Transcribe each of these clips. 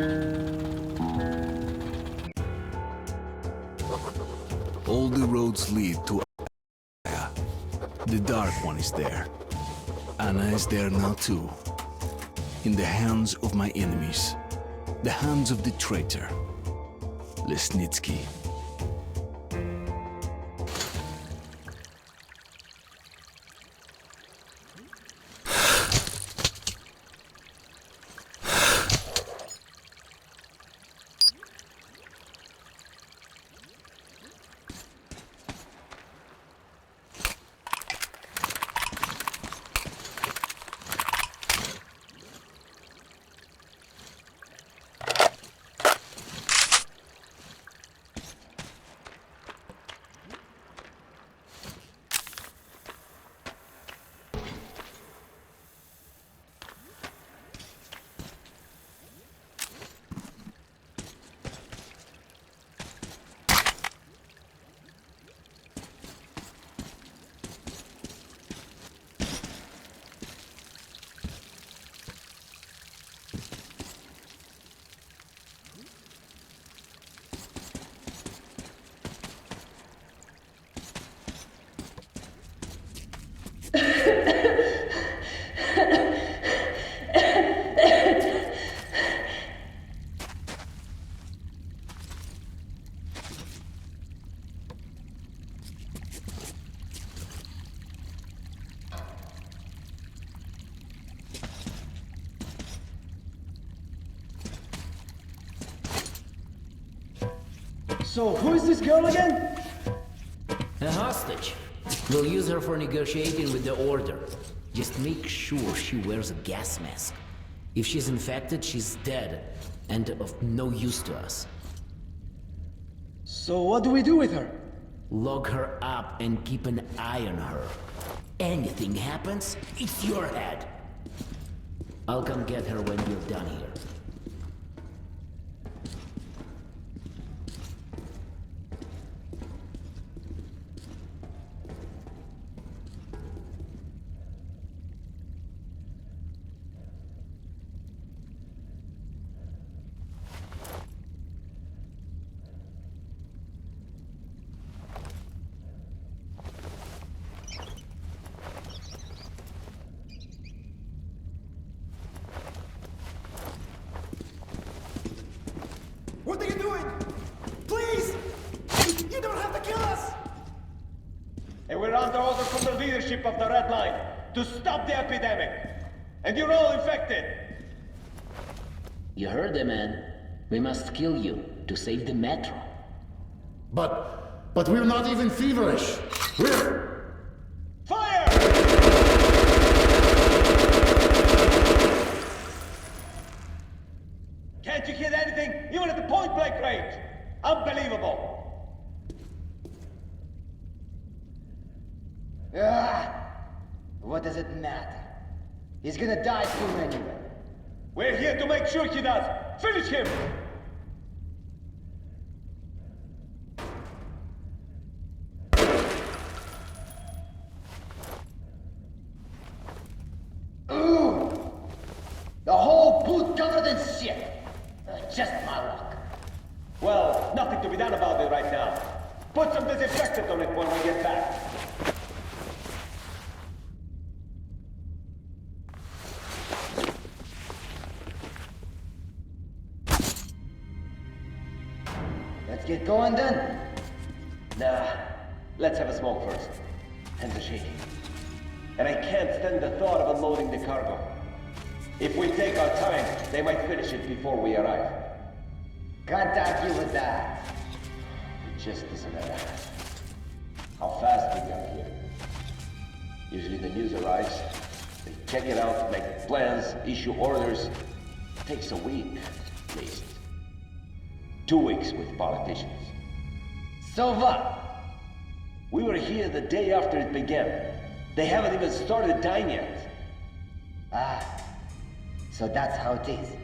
All the roads lead to Aya. The Dark One is there. Anna is there now too. In the hands of my enemies. The hands of the traitor. Lesnitsky. So, who is this girl again? A hostage. We'll use her for negotiating with the Order. Just make sure she wears a gas mask. If she's infected, she's dead, and of no use to us. So what do we do with her? Lock her up and keep an eye on her. Anything happens, it's your head. I'll come get her when you're done here. What are you doing? Please! You don't have to kill us! And we're under order from the leadership of the Red Line to stop the epidemic. And you're all infected. You heard the man. We must kill you to save the metro. But we're not even feverish. We're... Fire! Can't you hear anything? Even at the point-blank range. Unbelievable. What does it matter? He's gonna die soon anyway. We're here to make sure he does. Finish him! Ooh! The whole boot covered in shit. Just my luck. Well, nothing to be done about it right now. Put some disinfectant on it when we get back. Let's get going then. Nah, let's have a smoke first. Hands are shaking. And I can't stand the thought of unloading the cargo. If we take our time, they might finish it before we arrive. Can't argue with that. It just doesn't matter how fast we got here. Usually the news arrives, they check it out, make plans, issue orders. It takes a week, at least. 2 weeks with politicians. So what? We were here the day after it began. They haven't even started dying yet. So that's how it is.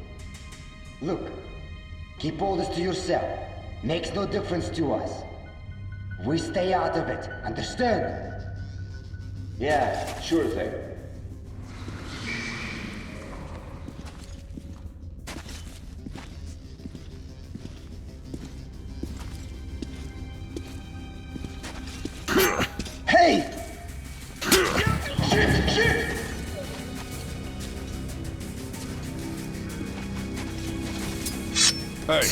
Look, keep all this to yourself. Makes no difference to us. We stay out of it, understand? Yeah, sure thing. Hey! Hey!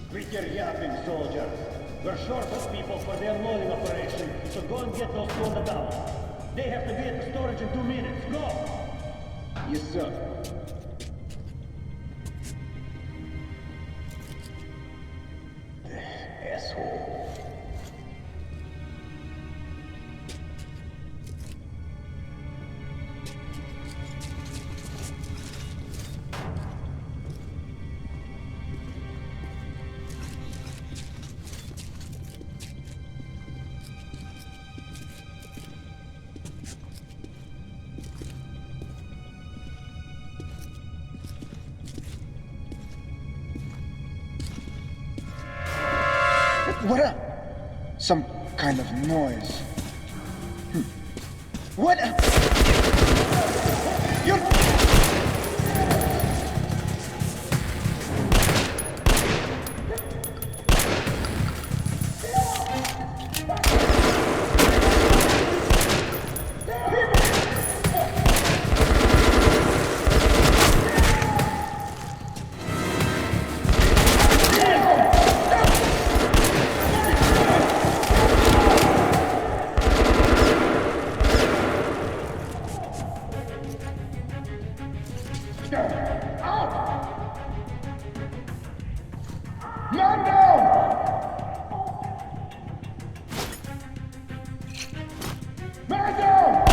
Quit your yapping, soldier. We're short of people for the unloading operation, so go and get those to the tower. They have to be at the storage in 2 minutes. Go! Yes, sir. Asshole. What a... Some kind of noise. What a... You... Man down! Man down!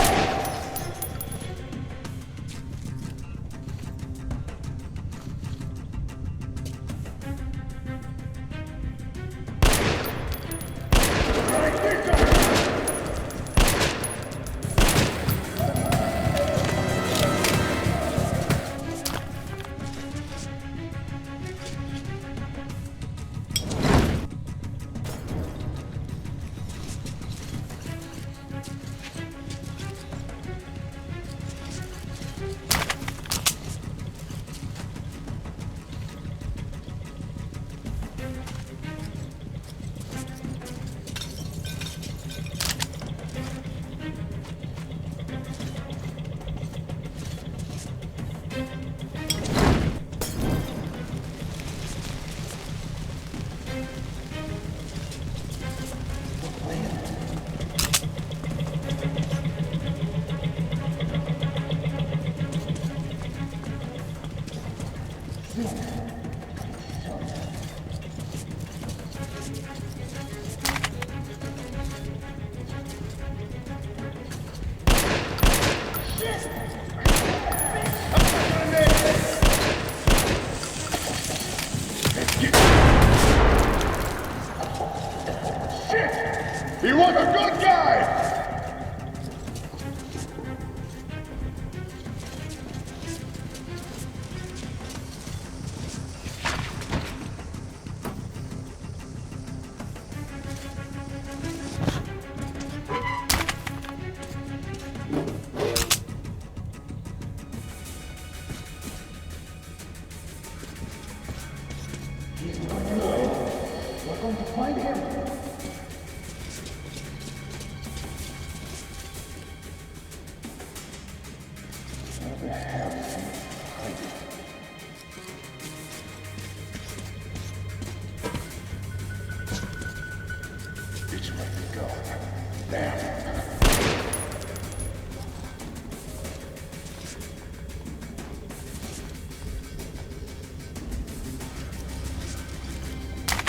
He was a good guy! We're going to find him.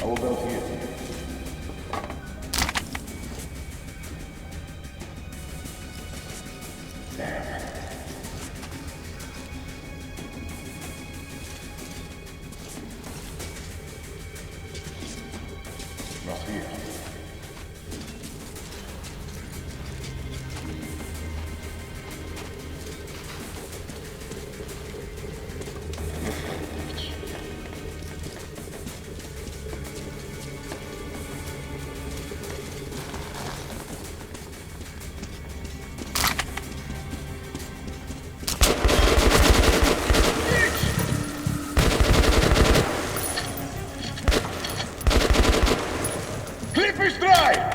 How about you? Damn. Not here. Clip is dry!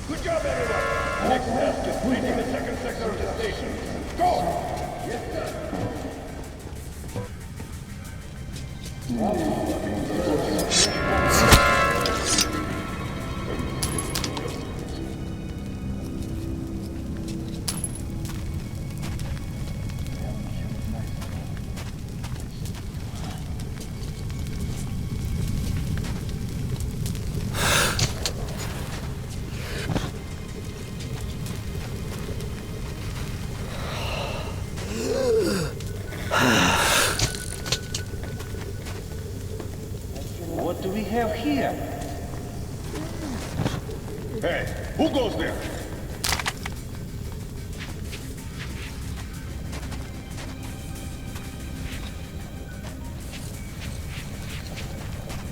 Good job, everyone! Next task is cleaning the second sector of the station. Go! Yes, sir. What do we have here? Hey, who goes there?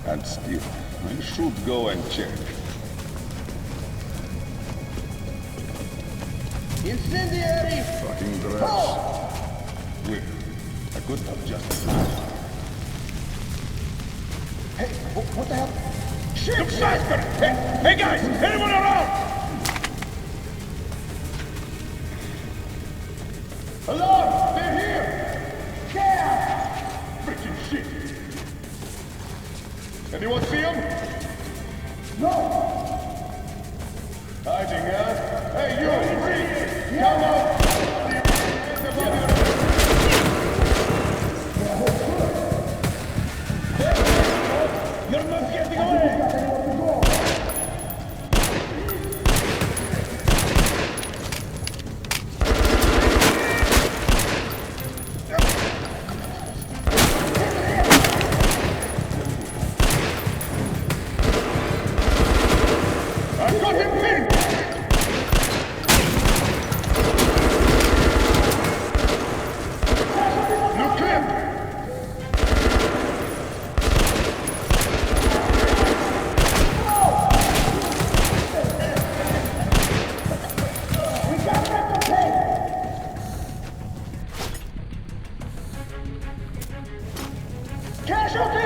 And still, I should go and check. Incendiary! Fucking grass. Wait, I could have just... Hey, what the hell? Shit! Faster! Hey guys! Anyone around? Alarm! They're here! Yeah! Freaking shit! Anyone see them? No! Hiding, huh? Hey, you! Freeze! Come on! You're not getting away! I've got him pinned! No clip! Casualty!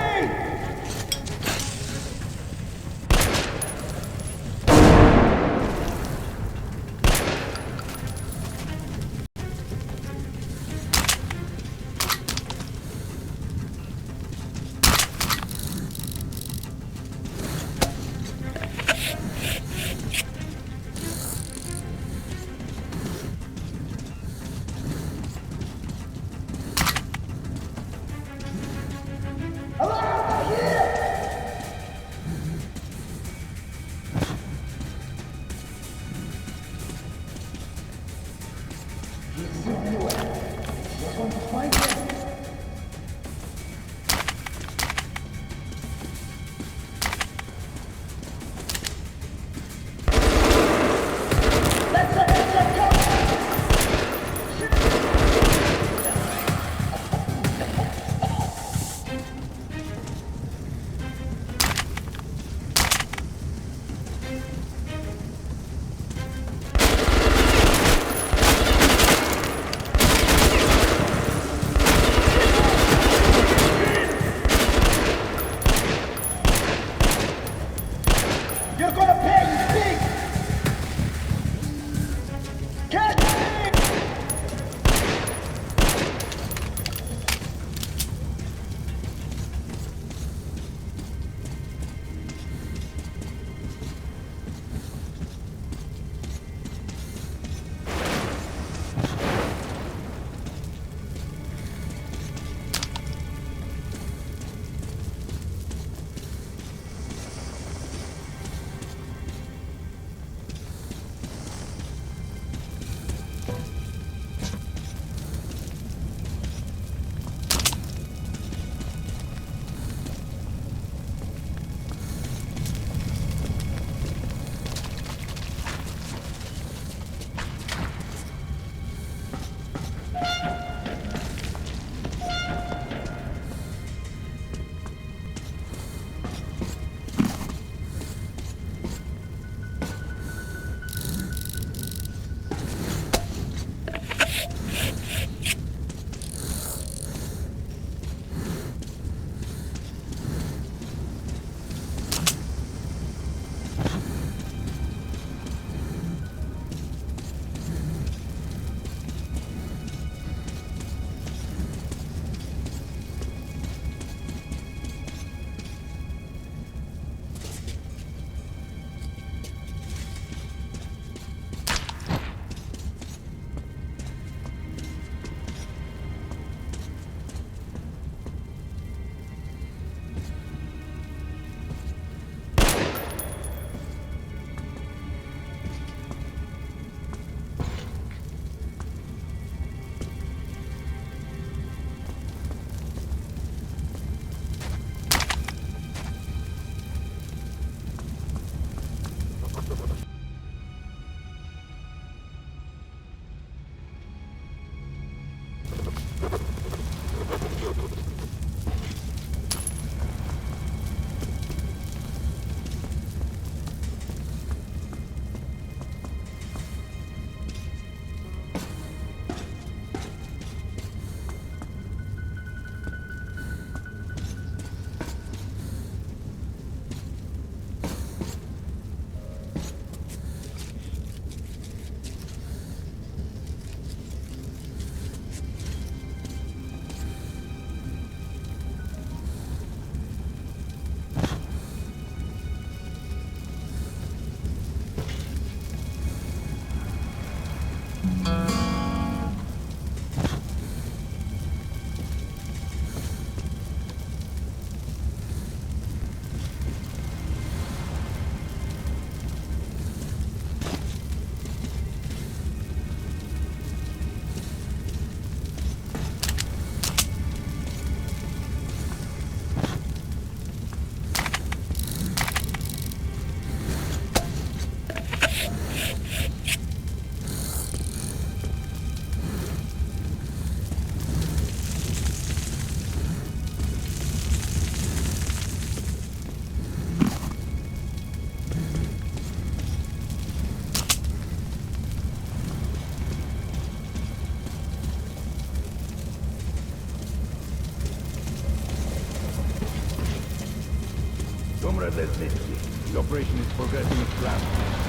Comrade Lesnitsky, the operation is progressing as planned.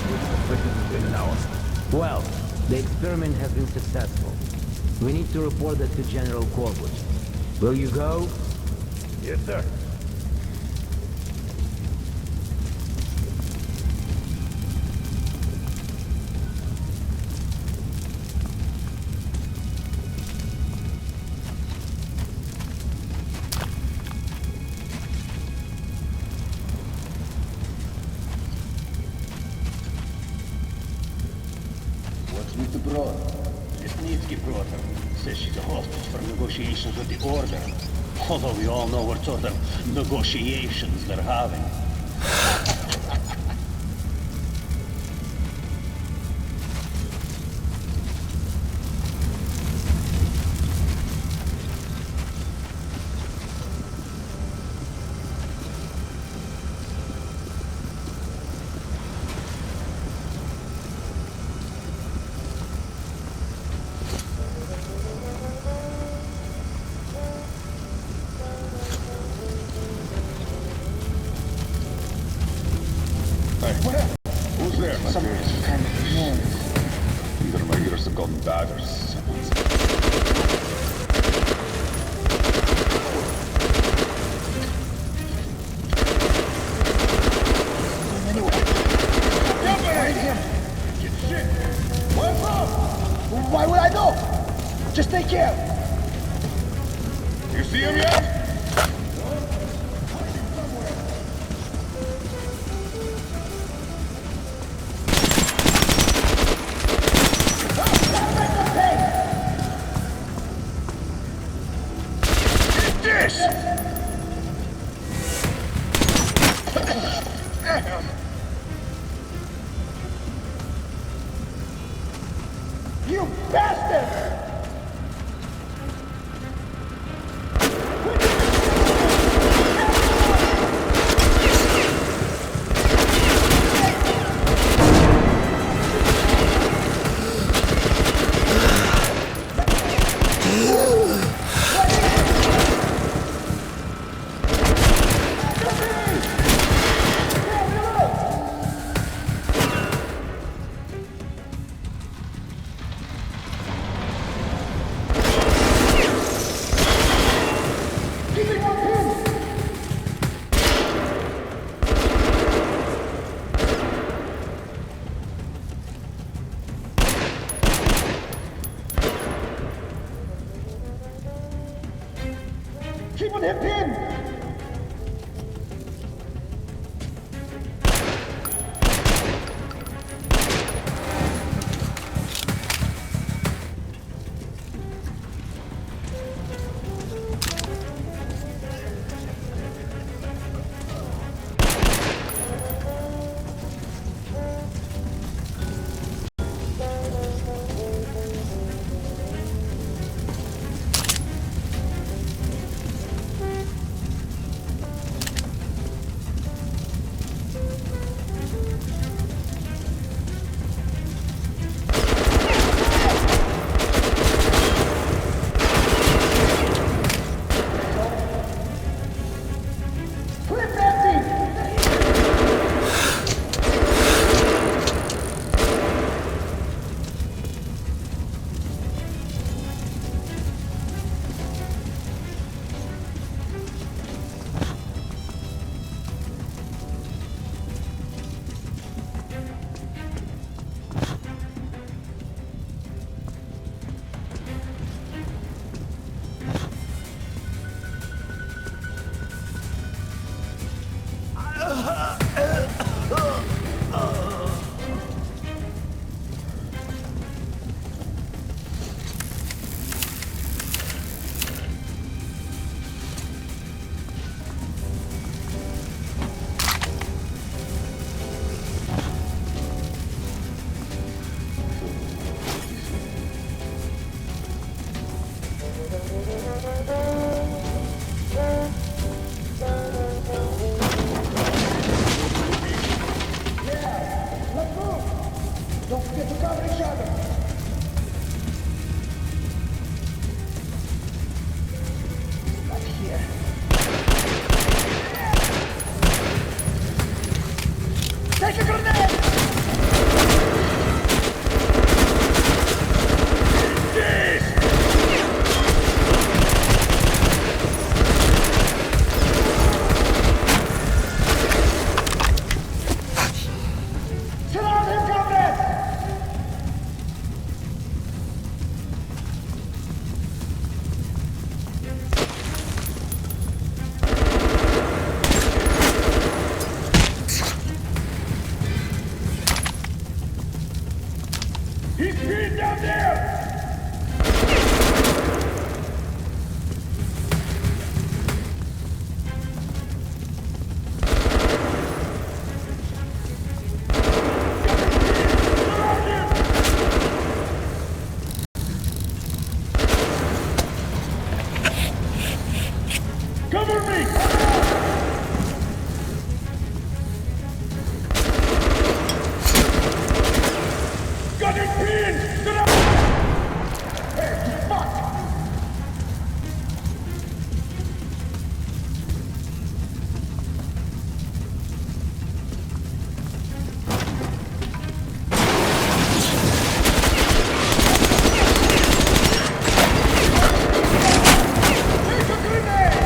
We'll be completed within an hour. Well, the experiment has been successful. We need to report that to General Corbut. Will you go? Yes, sir. What's with the broad? Lesnitsky brought her. Says she's a hostage for negotiations with the Order. Although we all know what sort of negotiations they're having. Who's there, my Some friend? kind of noise. Either my ears have gone bad or someone's... Why would I know? Just take care. You see him yet? This! You bastard! Keep on him pinned! Don't forget to cover each other. Up here. Take a grenade! Surround him, comrades! He's pinned down there! Cover me! Got him pinned! Get up! Hey, fuck! Take a grenade!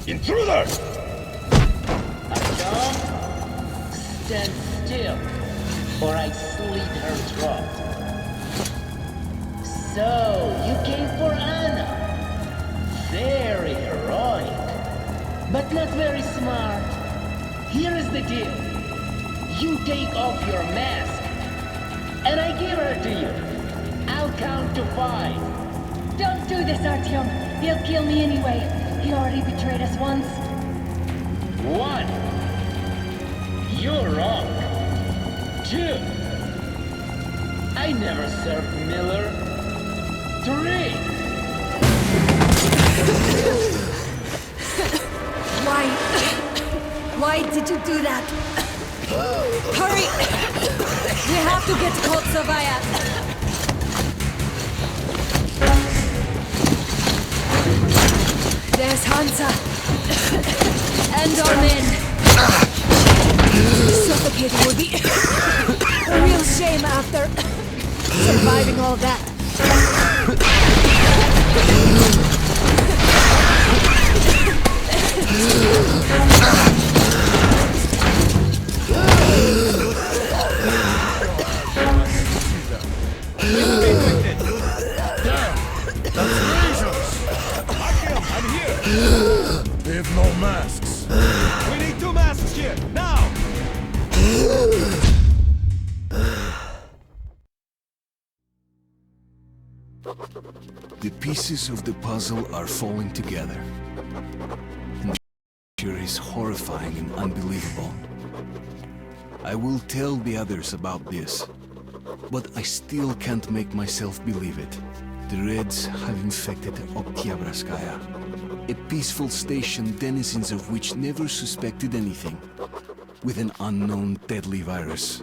Intruders! Artyom, stand still, or I slit her throat. So, you came for Anna. Very heroic, but not very smart. Here is the deal. You take off your mask, and I give her to you. I'll count to 5. Don't do this, Artyom. He'll kill me anyway. He already betrayed us once. 1. You're wrong. 2. I never served Miller. 3. Why did you do that? Hurry! We have to get to Kotsavaya. There's Hansa. And our men. Suffocating would be a real shame after surviving all that. They have no masks. We need 2 masks here, now! The pieces of the puzzle are falling together. And sure is horrifying and unbelievable. I will tell the others about this, but I still can't make myself believe it. The Reds have infected Oktyabrskaya, a peaceful station denizens of which never suspected anything, with an unknown deadly virus.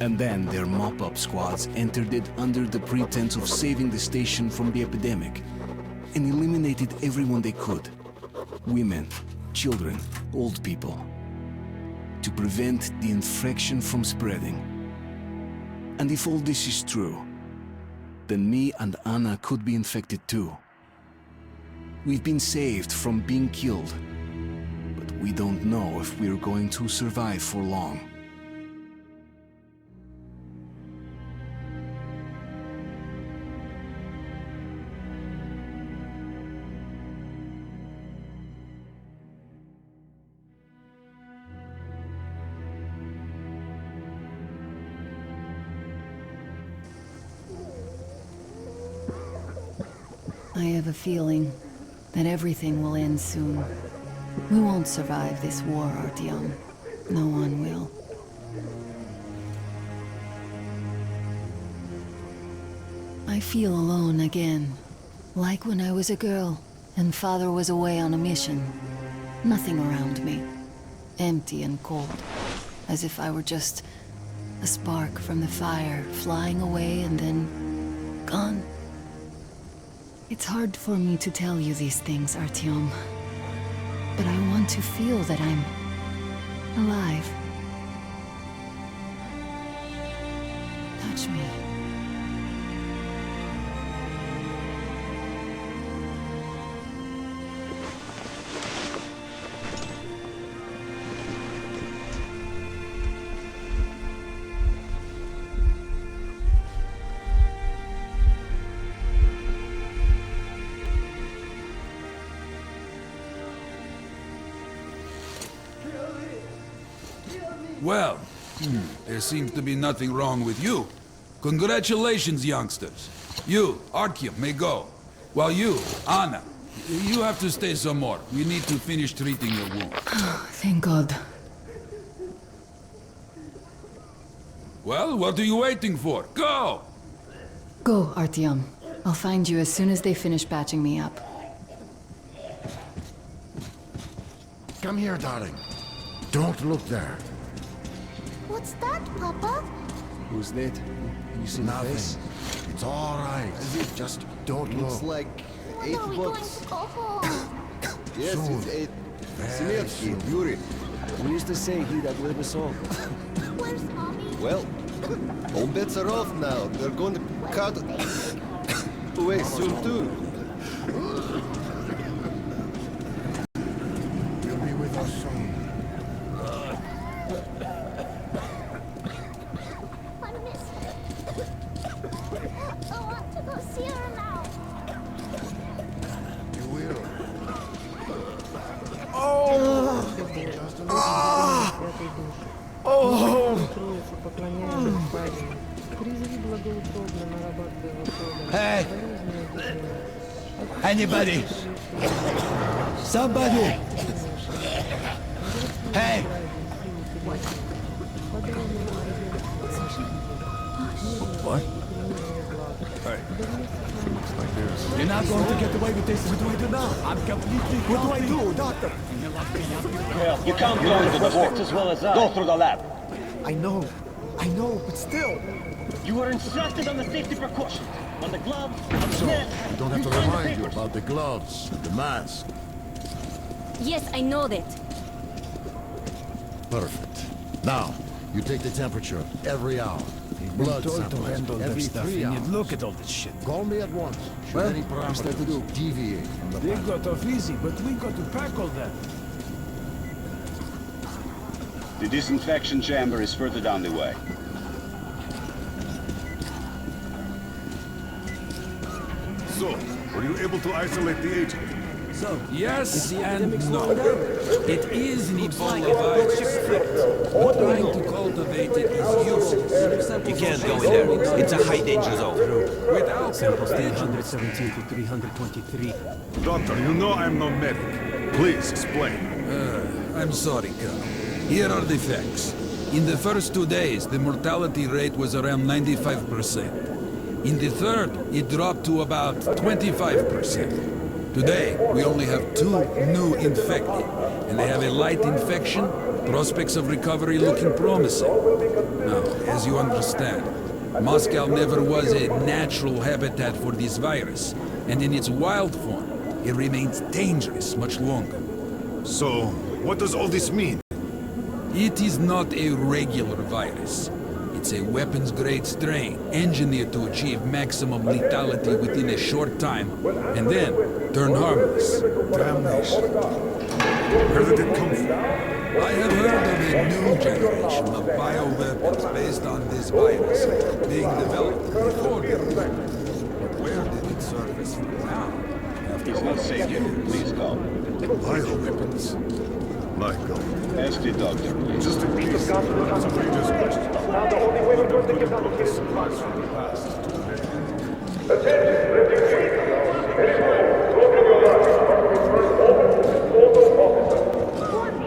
And then their mop-up squads entered it under the pretense of saving the station from the epidemic, and eliminated everyone they could. Women, children, old people. To prevent the infection from spreading. And if all this is true, then me and Anna could be infected too. We've been saved from being killed, but we don't know if we're going to survive for long. I have a feeling that everything will end soon. We won't survive this war, Artyom. No one will. I feel alone again. Like when I was a girl, and Father was away on a mission. Nothing around me. Empty and cold. As if I were just a spark from the fire, flying away and then gone. It's hard for me to tell you these things, Artyom. But I want to feel that I'm alive. Touch me. Well, there seems to be nothing wrong with you. Congratulations, youngsters. You, Artyom, may go. While you, Anna, you have to stay some more. We need to finish treating your wound. Thank God. Well, what are you waiting for? Go! Go, Artyom. I'll find you as soon as they finish patching me up. Come here, darling. Don't look there. What's that, Papa? Who's that? Can you see the Nothing. face? It's all right. Just don't Looks look. like When are we going to go home? Yes, Soon. it's 8. Very Sinersky, soon. Yuri. We used to say he that live us all. Where's Mommy? Well, all bets are off now. They're going to cut away soon too. You'll be with us soon. I miss her. I want to go see her now. You will. Hey! Anybody? Somebody! Hey! What? Hey. Looks like this. You're not going to get away with this. What do I do now? I'm completely What do I do, doctor? Well, you can't go into the fort as well as I. Go through the lab. I know, but still. You were instructed on the safety precautions. On the gloves, on the So, net. I don't have to signed the remind you papers. about the gloves, the mask. Yes, I know that. Perfect. Now, you take the temperature every hour. Blood samples every 3 hours. Look at all this shit. Call me at once. Should any parameters deviate from the They plan. got off easy, but we got to pack all that. The disinfection chamber is further down the way. So, were you able to isolate the agent? Yes and no. It is an Ebola virus. Trying to cultivate it is useless. You can't go in there. It's a high danger zone. Without Samples 317 to 323. Doctor, you know I'm no medic. Please explain. I'm sorry, Colonel. Here are the facts. In the first 2 days, the mortality rate was around 95%. In the third, it dropped to about 25%. Today, we only have 2 new infected, and they have a light infection, prospects of recovery looking promising. Now, as you understand, Moscow never was a natural habitat for this virus, and in its wild form, it remains dangerous much longer. So, what does all this mean? It is not a regular virus. It's a weapons-grade strain, engineered to achieve maximum lethality within a short time, and then turn harmless. Damnation. Where did it come from? I have heard of a new generation of bioweapons based on this virus being developed before the war. But where did it surface from now? It's not safe here. Please go. Bioweapons? My God. Ask the doctor, please. Just in case. That's a dangerous question. Now the only way we're going to get out of here.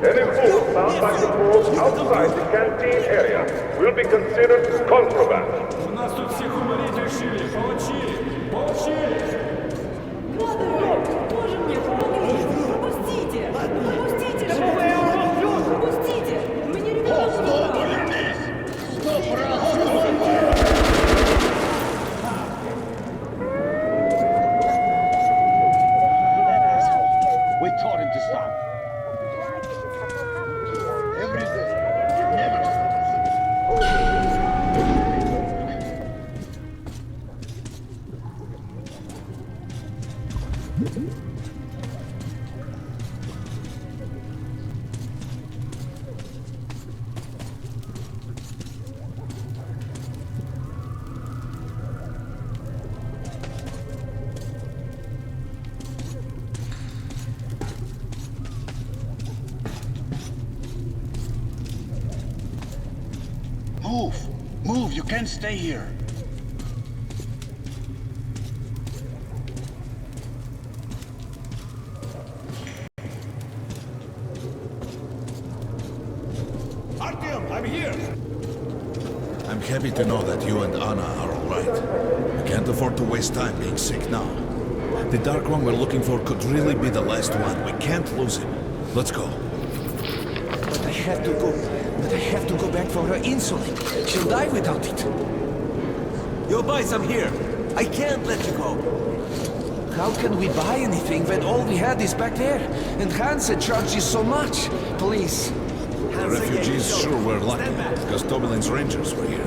Any food found by patrols outside the canteen area will be considered contraband. У нас тут всех уморить решили. Получили. Получили. Тоже мне помогите! Пропустите! Пропустите! Пропустите! Мне ребенок We taught him to stop. Every day. Never Move! Move! You can't stay here! Artyom, I'm here! I'm happy to know that you and Anna are all right. We can't afford to waste time being sick now. The Dark One we're looking for could really be the last one. We can't lose him. Let's go. But I have to go. But I have to go back for her insulin. She'll die without it. Your boys, I'm here. I can't let you go. How can we buy anything when all we had is back there? And Hansen charges so much. Please. The refugees sure were lucky, because Tobelin's rangers were here.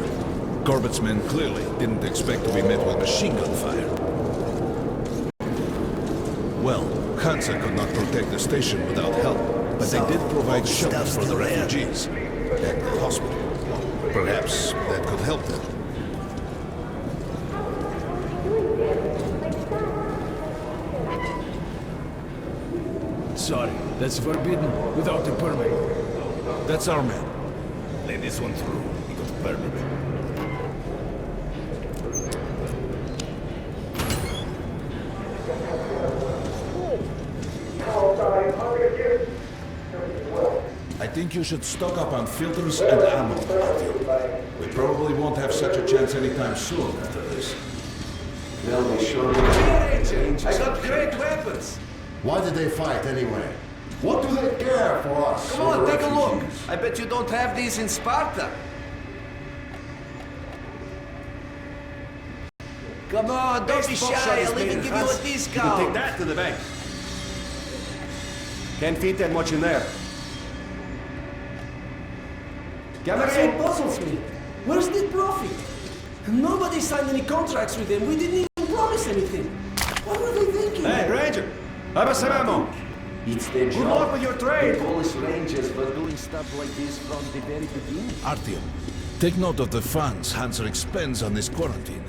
Corbett's men clearly didn't expect to be met with machine gun fire. Well, Hansa could not protect the station without help, but they did provide shelter for the refugees at the hospital. Perhaps that could help them. Sorry, that's forbidden without a permit. That's our man. Let this one through. He got a permit. I think you should stock up on filters and ammo, Artyom. We probably won't have such a chance anytime soon after this. They'll be sure. I got great weapons. Why did they fight anyway? What do they care for us? Come on, take a look. I bet you don't have these in Sparta. Come on, don't be shy. I'll even give you a discount. Take that to the bank. Can't fit that much in there. That's what puzzles me. Where's the profit? Nobody signed any contracts with them. We didn't even promise anything. What were they thinking? Hey, Ranger! Have us some ammo! It's their Good luck with your trade! The Polish Rangers were doing stuff like this from the very beginning. Artyom, take note of the funds Hanser expends on this quarantine.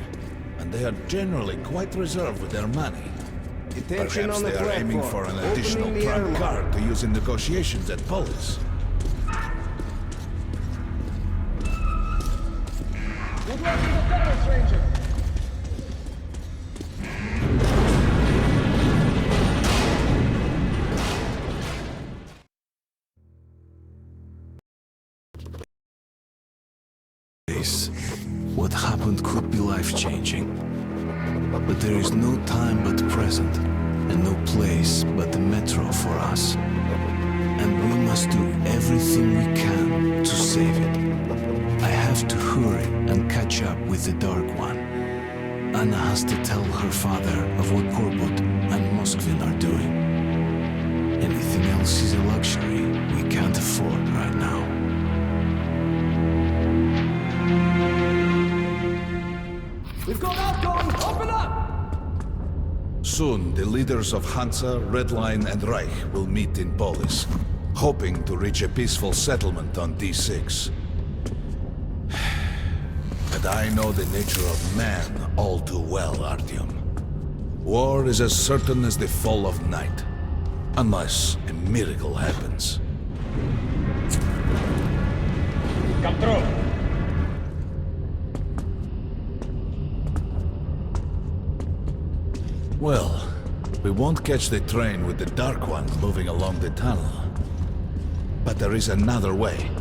And they are generally quite reserved with their money. Attention Perhaps on the they are aiming for platform. an additional Opening the trump airlock. card to use in negotiations at Polis. Good luck in the tunnels, Ranger. What happened could be life-changing. But there is no time but the present, and no place but the metro for us. And we must do everything we can to save it. I have to hurry and catch up with the Dark One. Anna has to tell her father of what Korbut and Moskvin are doing. Anything else is a luxury we can't afford right now. We've got outgoing! Open up! Soon, the leaders of Hansa, Red Line, and Reich will meet in Polis, hoping to reach a peaceful settlement on D6. But I know the nature of man all too well, Artyom. War is as certain as the fall of night, unless a miracle happens. Come through! Well, we won't catch the train with the Dark One moving along the tunnel. But there is another way.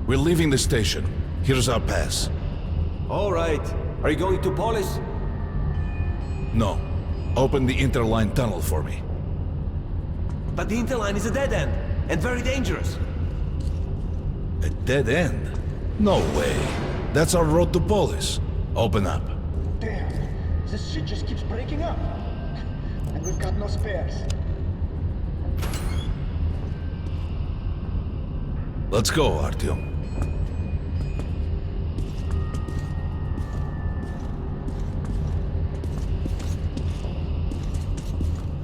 We're leaving the station. Here's our pass. All right. Are you going to Polis? No. Open the Interline tunnel for me. But the Interline is a dead end, and very dangerous. A dead end? No way. That's our road to Polis. Open up. Damn, this shit just keeps breaking up. And we've got no spares. Let's go, Artyom.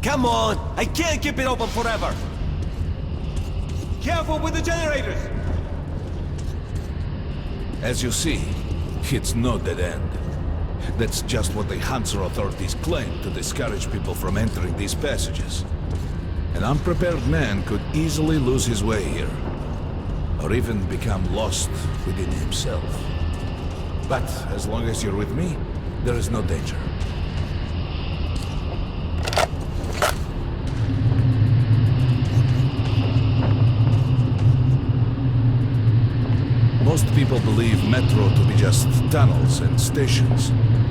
Come on! I can't keep it open forever! Careful with the generators! As you see, it's no dead end. That's just what the Hansa authorities claim to discourage people from entering these passages. An unprepared man could easily lose his way here, or even become lost within himself. But as long as you're with me, there is no danger. Most people believe Metro to be just tunnels and stations,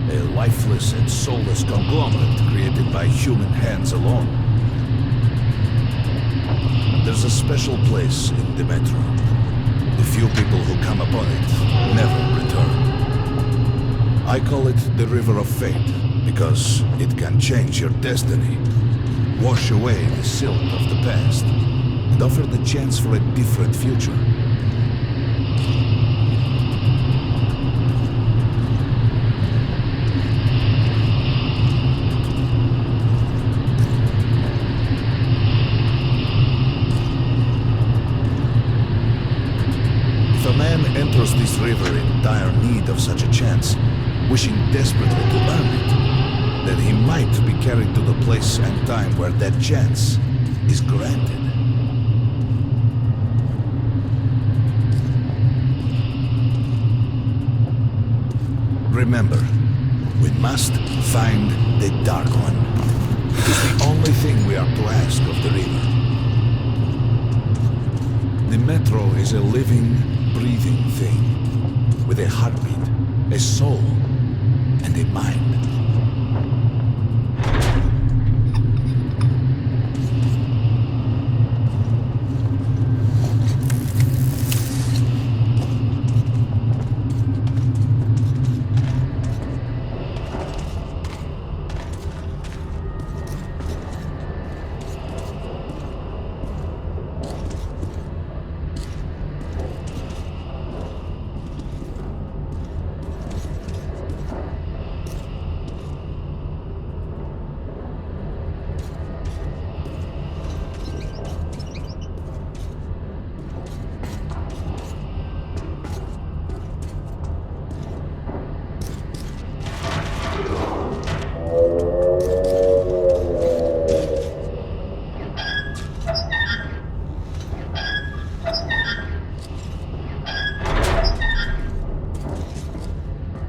a lifeless and soulless conglomerate created by human hands alone. There's a special place in the Metro. The few people who come upon it never return. I call it the River of Fate, because it can change your destiny, wash away the silt of the past, and offer the chance for a different future. If a man enters this river in dire need of such a chance, wishing desperately to earn it, then he might be carried to the place and time where that chance is granted. Remember, we must find the Dark One. It is the only thing we are to ask of the river. The Metro is a living, breathing thing, with a heartbeat, a soul, and a mind.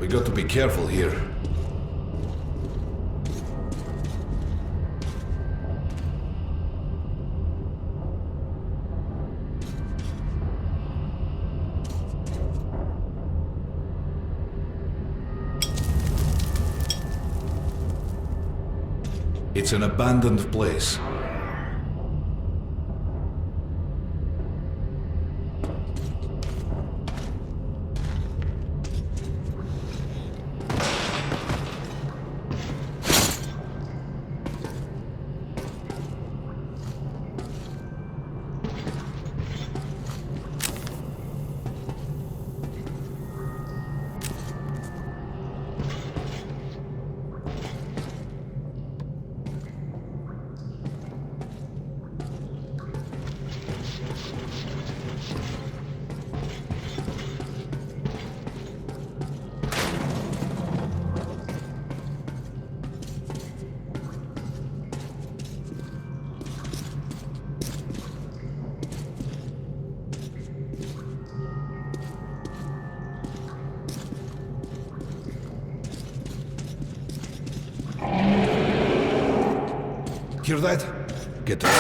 We got to be careful here. It's an abandoned place. Hear that? Get up.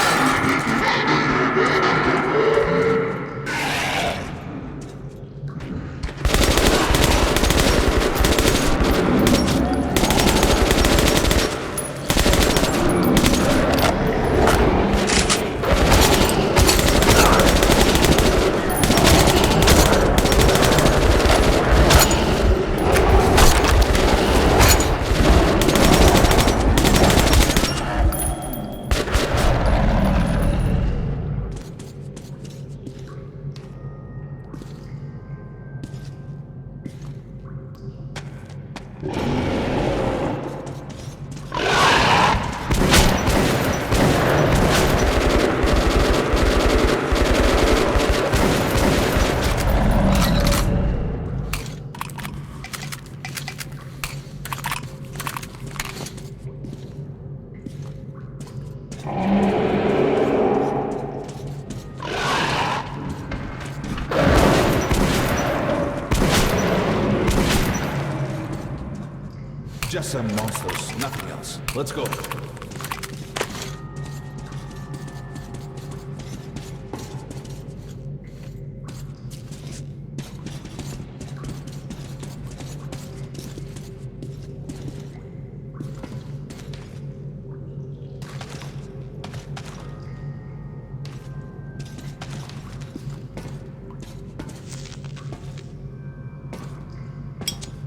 Just some monsters, nothing else. Let's go.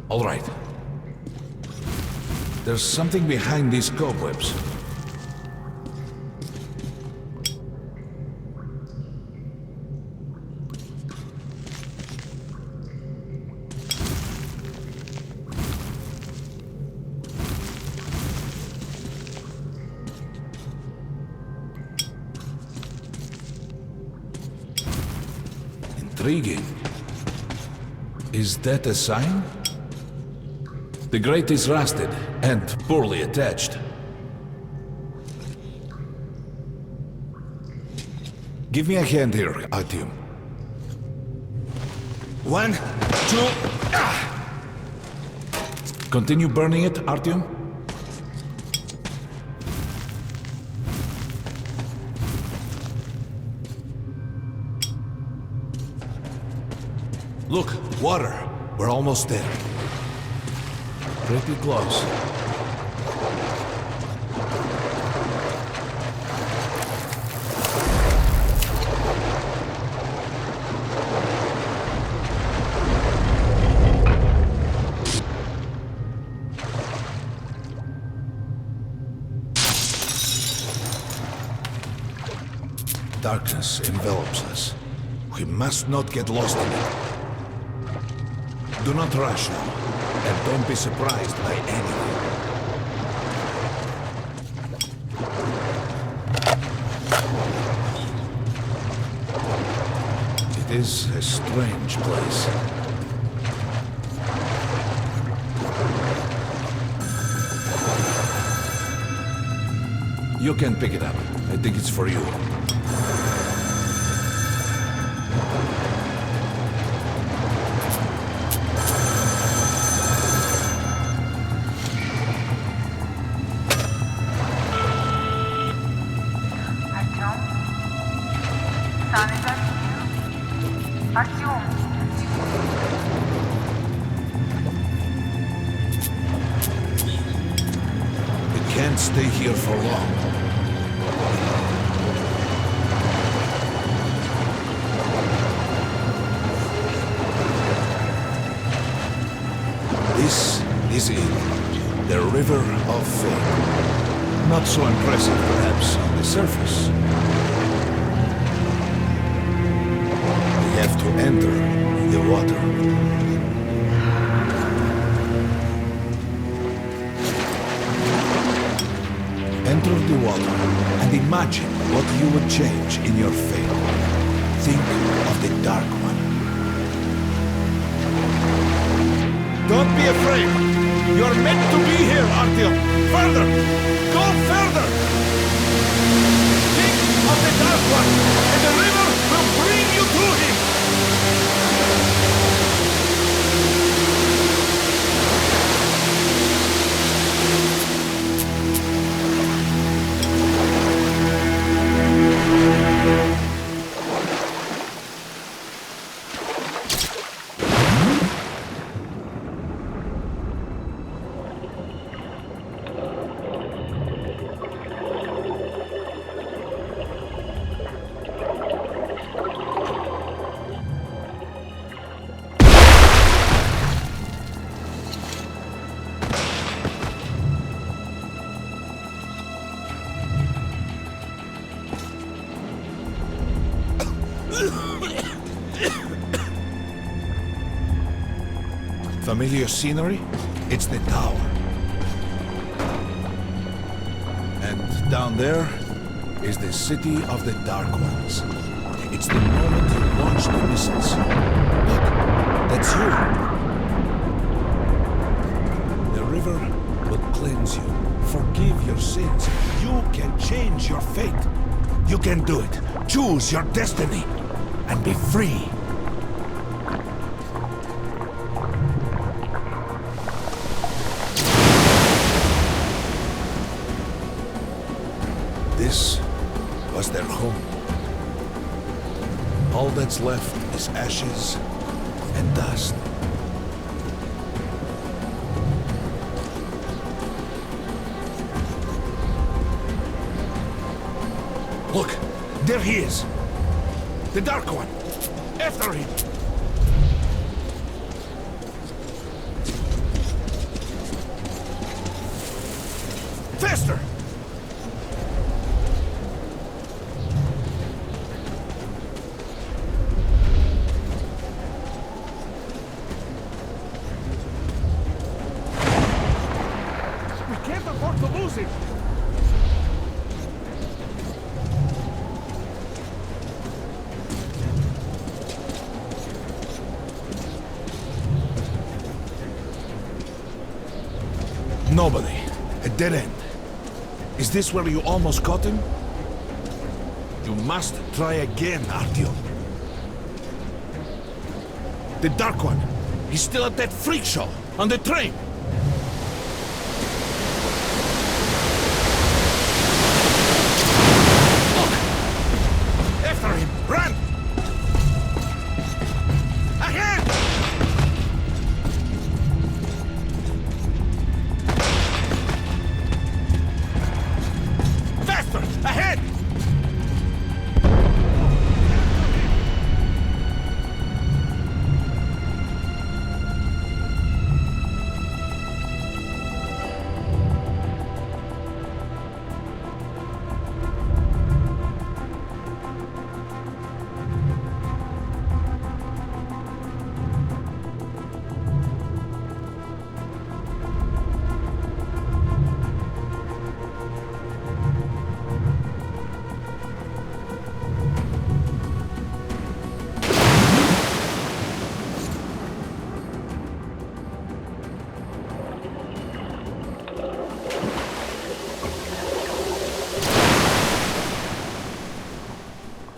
All right. There's something behind these cobwebs. Intriguing. Is that a sign? The grate is rusted and poorly attached. Give me a hand here, Artyom. 1, 2... Continue burning it, Artyom. Look, water. We're almost there. Pretty close. Darkness envelops us. We must not get lost in it. Do not rush now. And don't be surprised by anything. It is a strange place. You can pick it up. I think it's for you. can't stay here for long. This is it. The River of Fate. Not so impressive, perhaps, on the surface. We have to enter the water. Enter the water and imagine what you would change in your fate. Think of the Dark One. Don't be afraid. You're meant to be here, Artyom. Further! Go further! Think of the Dark One, and the river will bring you to him! Familiar scenery? It's the tower. And down there is the city of the Dark Ones. It's the moment you launch the missiles. Look, that's you. The river will cleanse you, forgive your sins. You can change your fate. You can do it. Choose your destiny and be free. This was their home. All that's left is ashes and dust. Look, there he is. The Dark One. After him. Faster! Nobody. A dead end. Is this where you almost caught him? You must try again, Artyom. The Dark One. He's still at that freak show. On the train. Look! After him! Run! Ahead! Ahead!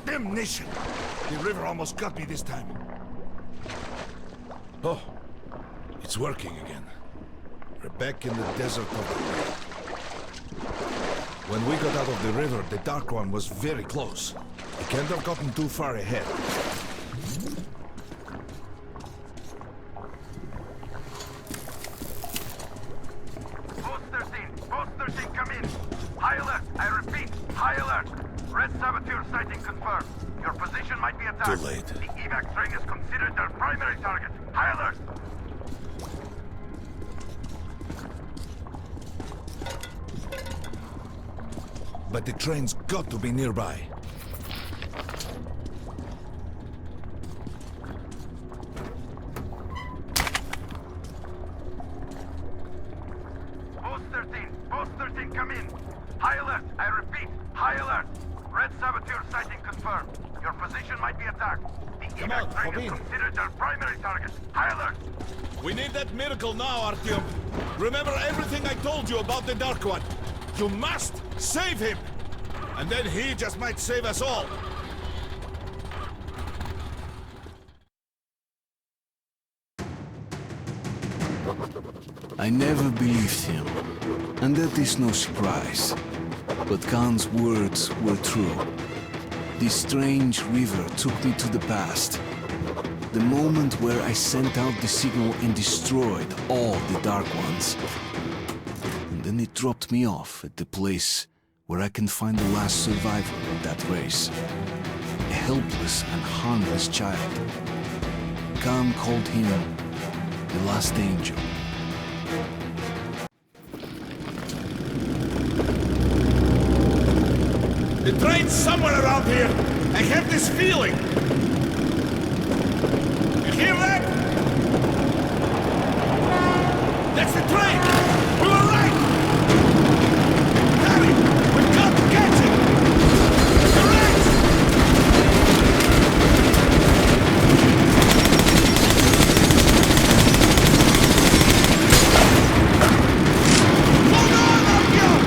Damnation! The river almost got me this time. Oh, it's working again. We're back in the desert of the river. When we got out of the river, the Dark One was very close. He can't have gotten too far ahead. Post 13, come in. Red Saboteur sighting confirmed. Your position might be attacked. Too late. The evac train is considered their primary target. High alert! But the train's got to be nearby. Post 13, come in. High alert, I repeat, high alert. Red Saboteur sighting confirmed. Your position might be attacked. The evac train is considered their primary target. High alert! We need that miracle now, Artyom. Remember everything I told you about the Dark One. You must save him! And then he just might save us all. I never believed him, and that is no surprise. But Khan's words were true. This strange river took me to the past. The moment where I sent out the signal and destroyed all the Dark Ones. And then it dropped me off at the place where I can find the last survivor of that race. A helpless and harmless child. Khan called him the last angel. The train's somewhere around here. I have this feeling. You hear that? That's the train! We were right! Harry, we've got to catch it! Correct! Hold on, Artyom!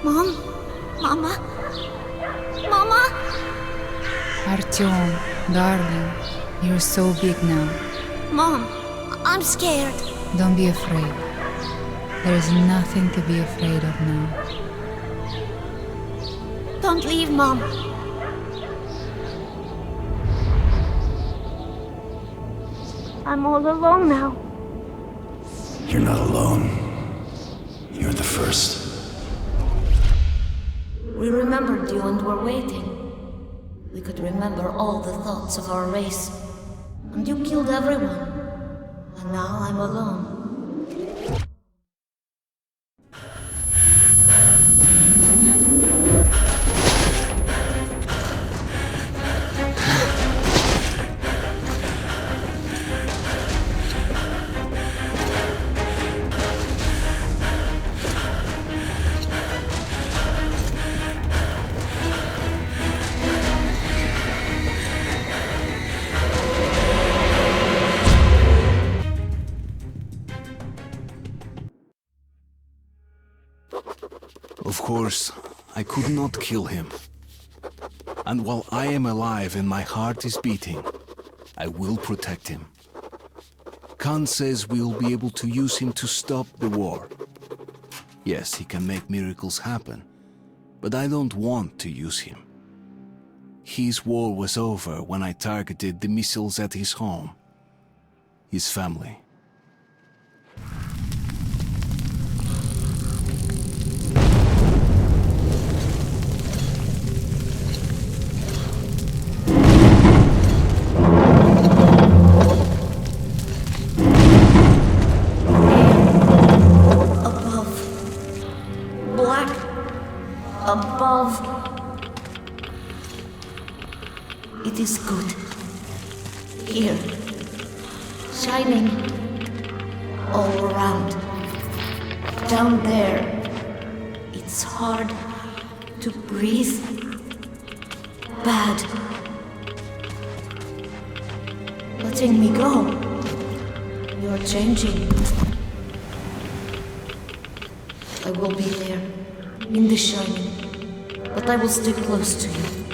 Mom? Mama? Mama? Artyom, darling, you're so big now. Mom, I'm scared. Don't be afraid. There's nothing to be afraid of now. Don't leave, Mom. I'm all alone now. You're not alone. You're the first. We remembered you and were waiting. We could remember all the thoughts of our race. And you killed everyone. And now I'm alone. Of course, I could not kill him. And while I am alive and my heart is beating, I will protect him. Khan says we will be able to use him to stop the war. Yes, he can make miracles happen, but I don't want to use him. His war was over when I targeted the missiles at his home, his family. Above. It is good. Here. Shining. All around. Down there. It's hard to breathe. Bad. Letting me go. You're changing. I will be there. In the shining, but I will stay close to you.